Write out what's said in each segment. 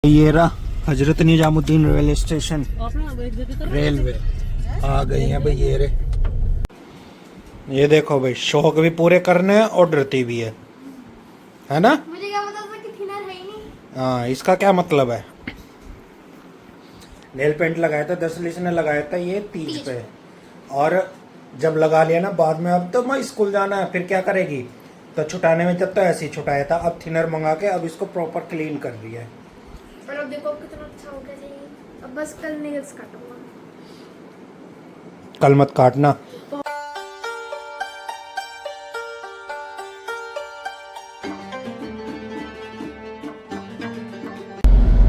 ये रहा Hazrat Nizamuddin railway station. Railway आ गई है भाई। ये देखो भाई, शौक भी पूरे करने हैं और डरती भी है ना। मुझे क्या पता था कि थिनर है ही नहीं। हाँ, इसका क्या मतलब है। नेल पेंट लगाया था 10 ने लगाया था ये 30 पे, और जब लगा लिया ना बाद में, अब तो मैं स्कूल जाना है, फिर क्या करेगी। तो छुटाने में जब तो ऐसे ही छुटाया था, अब थिनर मंगा के अब इसको प्रॉपर क्लीन कर रही है। और अब देखो कितना अच्छा हो गया चाहिए। अब बस कल नेल्स काटूंगा। कल मत काटना।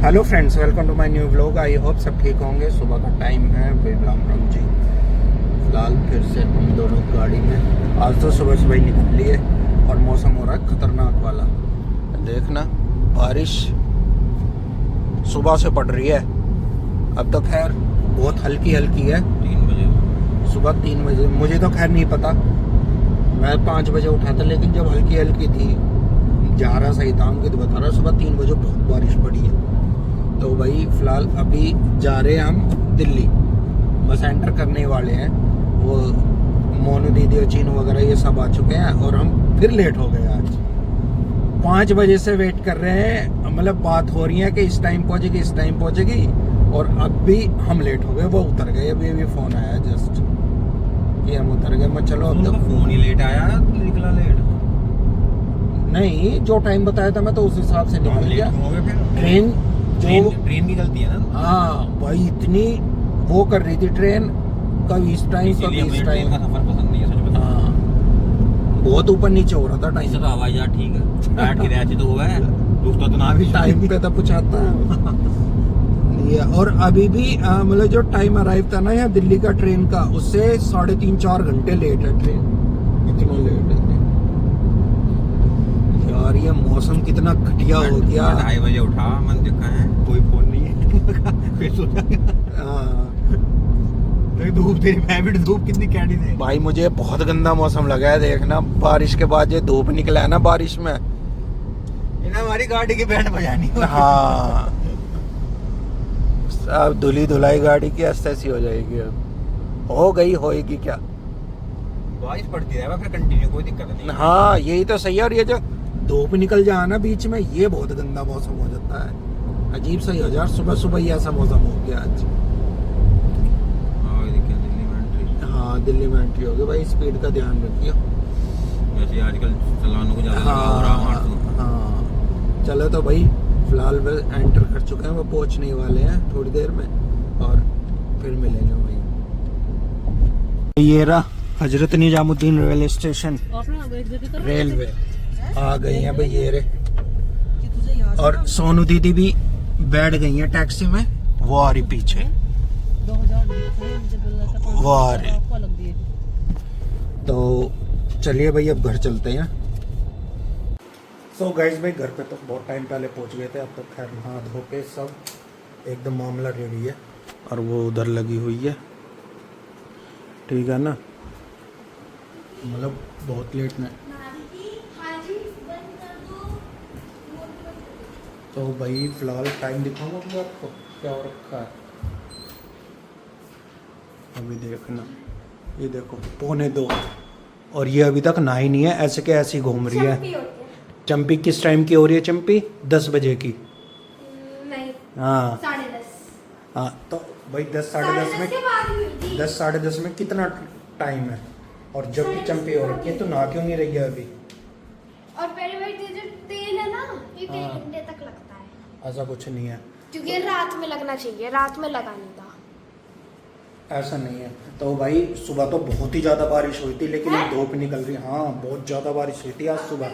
Hello friends, welcome to my new vlog. I hope सब ठीक होंगे। सुबह का टाइम है, राम राम जी। फिलहाल फिर से हम दोनों गाड़ी में, आज तो सुबह सुबह ही निकल लिए और मौसम हो रहा है खतरनाक वाला। देखना, बारिश सुबह से पड़ रही है। अब तो खैर बहुत हल्की हल्की है। 3 बजे सुबह 3 बजे, मुझे तो खैर नहीं पता, मैं 5 बजे उठा था, लेकिन जब हल्की हल्की थी, जा रहा सही था, हमको तो बता रहा सुबह 3 बजे बहुत बारिश पड़ी है। तो भाई फिलहाल अभी जा रहे हैं हम दिल्ली, बस एंटर करने वाले हैं। वो मोनू दीदी और चीनू वगैरह ये सब आ चुके हैं और हम फिर लेट हो गए। आज 5 बजे से वेट कर रहे हैं, मतलब बात हो रही है कि इस टाइम पहुंचेगी, इस टाइम पहुंचेगी, और अब भी हम लेट हो गए। वो उतर गए, अभी फोन आया जस्ट कि हम उतर गए। मैं चलो अब तक फोन ही लेट आया, निकला लेट नहीं, जो टाइम बताया था मैं तो उस हिसाब से निकल गया। ट्रेन ट्रेन की गलती है ना। हाँ भाई, इतनी वो कर रही थी ट्रेन, कभी इस टाइम कभी इस टाइम का सफर पसंद नहीं है, सच बता। हाँ, बहुत ऊपर नीचे हो रहा था टाइम। तो हवाई जहाज ठीक है, बैठ के रहते तो हुआ है, रुकता तो ना भी टाइम पे तो पहुंचाता है ये। और अभी भी मतलब जो टाइम अराइव था ना यहाँ दिल्ली का ट्रेन का, उससे 3.5-4 घंटे लेट है ट्रेन। इतना लेट है यार। ये मौसम कितना घटिया हो गया। 2:30 बजे उठा, मन देखा है कोई फोन नहीं है। फिर सोचा हाँ धूप तेरी, मैं भी धूप कितनी कैडी थी भाई, मुझे बहुत गंदा मौसम लगा है। देखना, बारिश के बाद ये धूप निकला है ना बारिश में, इन्हें हमारी गाड़ी की बैंड बजानी। हाँ अब धुली धुलाई गाड़ी की ऐसी हो जाएगी। अब हो गई, होएगी क्या। बारिश पड़ती है फिर कंटिन्यू, कोई दिक्कत नहीं। हाँ यही तो सही है। और ये जो धूप निकल जाए ना बीच में, ये बहुत गंदा मौसम हो जाता है। अजीब सा ही हो जाए। सुबह सुबह ही ऐसा मौसम हो गया आज। हाँ दिल्ली में एंट्री होगी भाई, स्पीड का ध्यान रखियो। वैसे आजकल चालानों को ज्यादा लगा हो रहा है। हाँ चलो तो भाई, फिलहाल वे एंटर कर चुके हैं, वो पहुंचने वाले हैं थोड़ी देर में, और फिर मिलेंगे वहीं। ये रहा Hazrat Nizamuddin railway station. Railway आ गई है भाई। ये रे, और सोनू दीदी भी बैठ गई है टैक्सी में, वो आ रही पीछे, वो आ रही। तो चलिए भाई, अब घर चलते हैं। सो गाइस भाई, घर पे तो बहुत टाइम पहले पहुंच गए थे। अब तो खैर नहा धो के सब एकदम मामला रेडी है, और वो उधर लगी हुई है, ठीक है ना। मतलब बहुत लेट में। तो भाई फिलहाल टाइम दिखाऊंगा तो आपको क्या हो रखा है। अभी देखना, ये देखो 1:45, और ये अभी तक नहा ही नहीं है, ऐसे के ऐसे ही घूम रही है। चंपी किस टाइम की हो रही है चंपी? 10 बजे की। नहीं, हाँ 10:30। हाँ, तो भाई 10 साढ़े 10 में, 10 साढ़े 10 में कितना टाइम है। और जब की चंपी हो रखी है, तो नहा क्यों नहीं रही है अभी? और पहले भाई ये जो तेल है ना, ये 1 हाँ। घंटे तक लगता है, ऐसा कुछ नहीं है, क्योंकि रात में लगना चाहिए, रात में लगा नहीं था। ऐसा नहीं है। तो भाई सुबह तो बहुत ही ज़्यादा बारिश हुई थी, लेकिन अब धूप निकल रही। हाँ बहुत ज़्यादा बारिश हुई थी आज सुबह,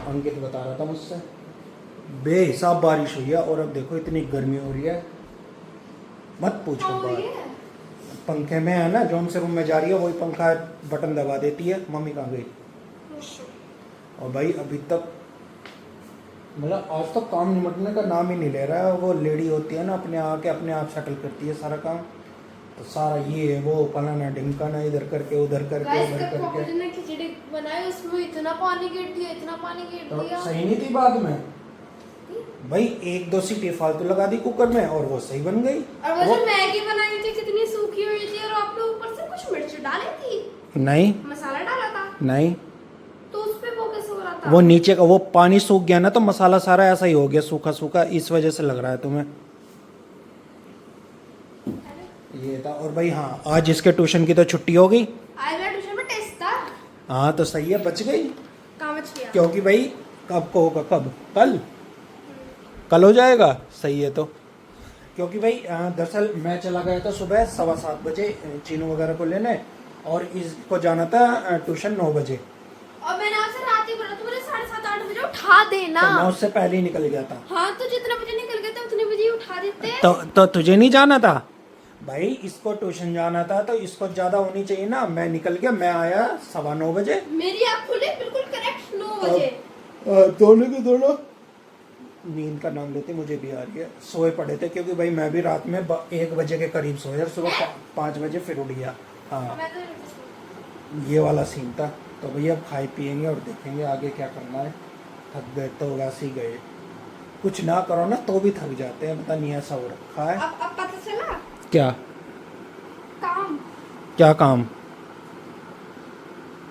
अंकित बता रहा था मुझसे, बेहिसाब बारिश हुई है। और अब देखो इतनी गर्मी हो रही है, मत पूछो बात। पंखे में है ना, जो से रूम में जा रही है वही पंखा बटन दबा देती है। मम्मी कहाँ गई? और भाई अभी तक मतलब आज तक काम निपटने का नाम ही नहीं ले रहा है। वो लेडी होती है ना, अपने आप सेटल करती है सारा काम। तो सारा ये वो फलाना ढिमकाना, इधर करके उधर करके उधर करके। ने खिचड़ी बनाई, उसमें इतना पानी गिर दिया, इतना पानी गिर तो दिया। सही नहीं थी बाद में, भाई 1-2 सीटी फालतू लगा दी कुकर में और वो सही बन गई। और वो जो मैगी बनाई थी कितनी सूखी हुई थी और आपने ऊपर से कुछ मिर्च डाली थी, नहीं मसाला डाला था, नहीं, तो उस पे वो कैसे हो रहा था? वो नीचे का वो पानी सूख गया ना, तो मसाला सारा ऐसा ही हो गया सूखा सूखा, इस वजह से लग रहा है तुम्हें। ये था। और भाई हाँ, आज इसके ट्यूशन की तो छुट्टी हो गई। आज मेरा ट्यूशन में टेस्ट था। हाँ तो सही है, बच गई। कहाँ बच गया? क्योंकि भाई कब को होगा, कब, कल हो जाएगा। सही है तो, क्योंकि भाई दरअसल मैं चला गया था सुबह 7:15 बजे चीनू वगैरह को लेने, और इसको जाना था ट्यूशन 9 बजे। और मैंने आपसे रात ही बोला था मुझे 7:30-8 बजे उठा देना। तो मैं उससे पहले ही निकल गया था। हाँ तो जितने बजे निकल गए थे उतने बजे ही उठा देते। तो तुझे नहीं जाना था भाई, इसको ट्यूशन जाना था तो इसको ज्यादा होनी चाहिए ना। मैं निकल गया, मैं आया 9:15 बजे। मेरी आँख खुली बिल्कुल करेक्ट 9 बजे। दोनों के दोनों नींद का नाम लेते, मुझे भी आ रही है। सोए पड़े थे क्योंकि भाई मैं भी रात में 1 बजे के करीब सोया, सुबह 5 बजे फिर उठ गया। हाँ मैं तो ये वाला सीन था। तो भैया अब खाए पियेंगे और देखेंगे आगे क्या करना है। थक गए तो वैसे ही गए, कुछ ना करो ना तो भी थक जाते हैं, पता नहीं ऐसा हो रखा है। अब पता चला क्या काम, क्या काम,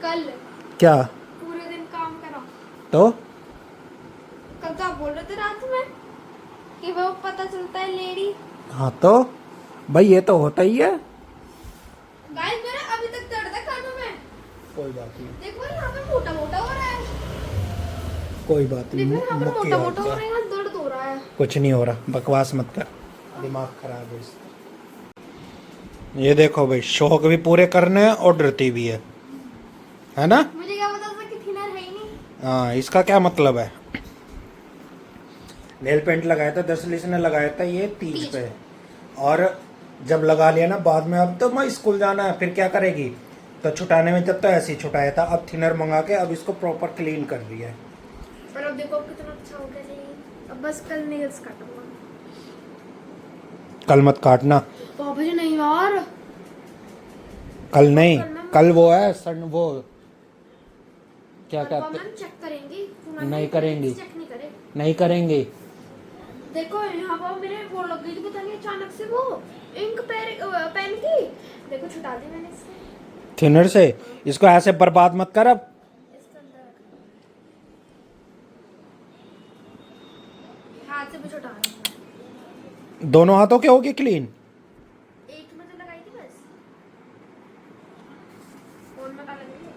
कल क्या पूरे दिन काम करा। तो कल तो आप बोल रहे थे रात में कि वो पता चलता है लेडी। हाँ तो भाई ये तो होता ही है। गाइस मेरा अभी तक दर्द है कानों में। कोई बात नहीं, देखो यहाँ पे मोटा मोटा हो रहा है। कोई बात नहीं, देखो यहाँ पे मुक्की मोटा बात मोटा हो है। रहा है, यहाँ दर्द हो रहा है। कुछ नहीं हो रहा, बकवास मत कर, दिमाग खराब है इसका। ये देखो भाई, शौक भी पूरे करने हैं और डरती भी है ना। मुझे क्या पता था कि थिनर है ही नहीं। हाँ इसका क्या मतलब है। नेल पेंट लगाया था, दरअसल इसने लगाया था ये 30 पे, और जब लगा लिया ना बाद में, अब तो मैं स्कूल जाना है, फिर क्या करेगी। तो छुटाने में जब तो ऐसे ही छुटाया था, अब थिनर मंगा के अब इसको प्रॉपर क्लीन कर रही है। पर अब देखो अब कितना अच्छा हो गया जी। अब बस कल नेल्स काटूंगा। कल मत काटना, पापा जी नहीं यार, कल नहीं, कल वो है सन, वो क्या पापा कहते, मैम चेक करेंगी। नहीं करेंगी। चेक नहीं करे। नहीं करेंगे। देखो यहाँ पर मेरे वो लग गई थी, पता नहीं अचानक से वो इंक पेन की। देखो छुटा दी मैंने इससे। थिनर से इसको ऐसे बर्बाद मत कर। अब इसके अंदर हाथ से भी छुटा रहा हूँ। दोनों हाथों के होगी क्लीन। एक में तो लगाई थी बस। फोन में डाल देंगे।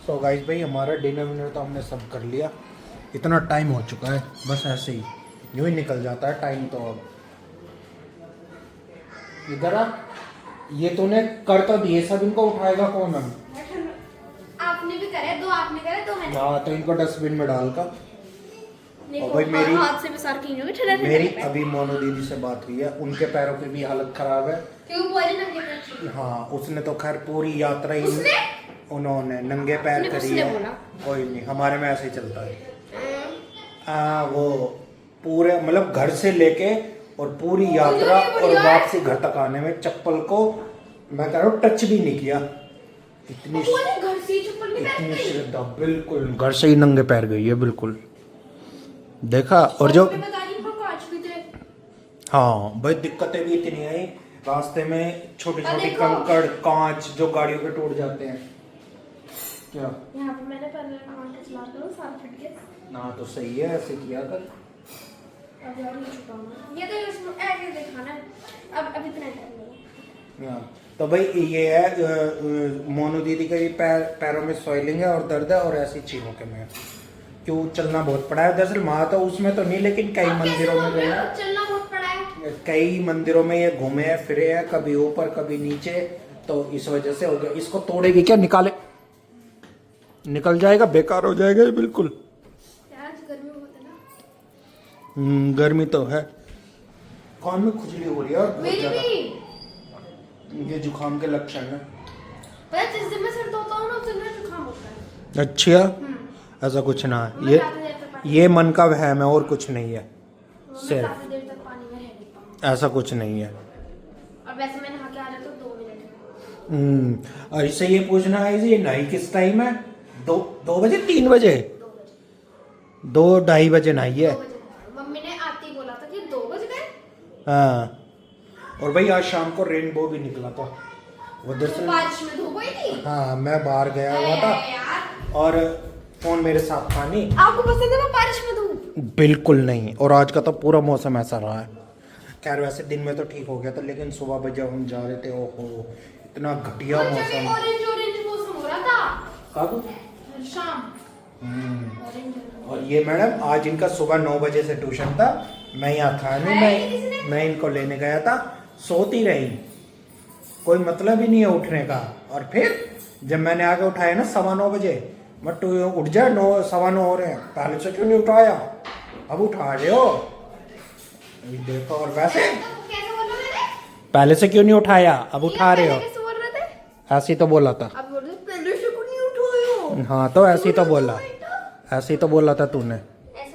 सो गाइस भाई हमारा डिनर विनर तो हमने सब कर लिया। इतना टाइम हो चुका है, बस ऐसे ही यूं ही निकल जाता है टाइम। तो अब इधर आ, ये तूने कर तो दिए, सब इनको उठाएगा कौन। हम आपने भी करे, दो आपने करे, दो मैंने। हाँ तो इनको डस्टबिन में डाल कर। देखो, और भाई मेरी हाथ से भी सार की होगी, ठंडा ठंडा मेरी पे। अभी मोनू दीदी से बात हुई है, उनके पैरों की भी हालत खराब है। क्यों बोले नंगे पैर की? हाँ उसने तो खैर पूरी यात्रा ही उसने? उन्होंने नंगे पैर उसने करी किसने है। बोला? कोई नहीं, हमारे में ऐसे ही चलता है। वो पूरे मतलब घर से लेके और पूरी यात्रा और वापसी घर तक आने में चप्पल को मैं कह रहा हूँ टच भी नहीं किया। इतनी घर से ही चप्पल नहीं इतनी पहनती। श्रद्धा, बिल्कुल घर से ही नंगे पैर गई है बिल्कुल। देखा। और जो मैं बता रही हूँ कांच भी थे। हाँ भाई दिक्कतें भी इतनी आई रास्ते में, छोटी छोटी देखो। कंकड़ कांच जो गाड़ियों के टूट जाते हैं। क्या यहाँ पे मैंने पहले कांटे चला कर सारा फट गया। ना तो सही है, ऐसे किया कर। अब यार ये छुपाऊंगा, ये तो इसमें ऐसे दिखाना है। अब इतना टाइम लगा। हाँ, तो भाई ये है मोनू दीदी के भी पैरों में सॉइलिंग है और दर्द है, और ऐसी चीनों के में क्यों चलना बहुत पड़ा है। दरअसल वहाँ तो उसमें तो नहीं, लेकिन कई मंदिरों में गए हैं, चलना बहुत पड़ा है। कई मंदिरों में ये घूमे हैं फिरे हैं, कभी ऊपर कभी नीचे, तो इस वजह से हो गया। इसको तोड़ेगी क्या, निकाले निकल जाएगा, बेकार हो जाएगा ये बिल्कुल। यार गर्मी बहुत है ना। गर्मी तो है, कान में खुजली हो रही है और बहुत मेरी ज्यादा। भी ये जुकाम के लक्षण है। पता है जिस दिन मैं सिर धोता हूँ ना उस दिन मेरा जुकाम होता है। अच्छा, ऐसा कुछ ना है, मैं ज्यादा देर तक पानी ये मन का वहम है और कुछ नहीं है। मैं सिर्फ ज्यादा देर तक पानी में रह नहीं पाऊँ। ऐसा कुछ नहीं है। और वैसे मैं नहा के आ जाता हूँ 2 मिनट में। और इससे ये पूछना है ये नहाई किस टाइम है? 2 बजे 3 बजे 2 बजे 2-2:30 बजे नहाई है। 2 बजे के बोला था कि 2 बज गए। हाँ, और भाई आज शाम को रेनबो भी निकला था वो तो दरअसल। बारिश में धूप हुई थी। हाँ, मैं बाहर गया हुआ था अरे यार, और फोन मेरे साथ था नहीं। आपको पसंद है वो बारिश में धूप? बिल्कुल नहीं, और आज का तो पूरा मौसम ऐसा रहा है। खैर वैसे दिन में तो ठीक हो गया था, लेकिन सुबह पर जब हम जा रहे थे, ओहो इतना घटिया मौसम। ऑरेंज ऑरेंज मौसम हो रहा था कब? शाम। ऑरेंज। और ये मैडम आज इनका सुबह 9 बजे से ट्यूशन था, मैं यहाँ था नहीं, मैं इनको लेने गया था, सोती रही, कोई मतलब ही नहीं है उठने का। और फिर जब मैंने आके उठाया ना 9:15 बजे, मैं तू उठ जा, 9:15 हो रहे हैं, पहले से क्यों नहीं उठाया, अब उठा रहे हो। ये देखो, और वैसे कैसे बोला मैंने? पहले से क्यों नहीं उठाया, अब उठा रहे हो। कैसे बोल रहे थे? ऐसे ही तो बोला था। अब बोल रहे थे, पहले से क्यों नहीं उठाया? हाँ तो ऐसे ही तो बोला, ऐसे ही तो बोला था तूने। ऐसे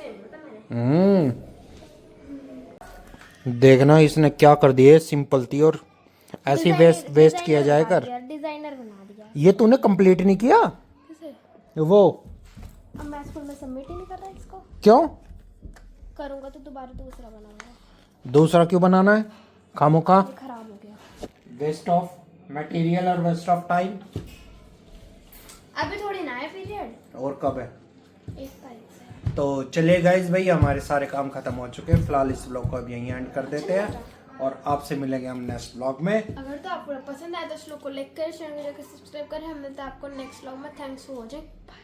नहीं बोला मैंने। देखना इसने क्या कर दिया, सिंपल थी और ऐसे ही वेस्ट किया जाए कर। डिजाइनर बना दिया। ये तूने कंप्लीट नहीं किया किसे? वो, अब मैं स्कूल में सबमिट ही नहीं कर रहा इसको। क्यों? करूंगा तो दोबारा दूसरा बनाऊंगा। दूसरा क्यों बनाना है खामोखा? ये खराब हो गया। वेस्ट ऑफ मटेरियल और वेस्ट ऑफ टाइम। अभी थोड़ी ना है पीरियड, और कब है? 1 तारीख से। तो चलिए गाइज भाई, हमारे सारे काम खत्म हो चुके हैं, फिलहाल इस ब्लॉग को अब यहीं एंड कर देते हैं और आपसे मिलेंगे हम नेक्स्ट ब्लॉग में। अगर तो आपको पसंद आया तो इस लोग को लाइक करें, शेयर करें, सब्सक्राइब करें। हम मिलते हैं आपको नेक्स्ट ब्लॉग में। Thanks for watching, bye.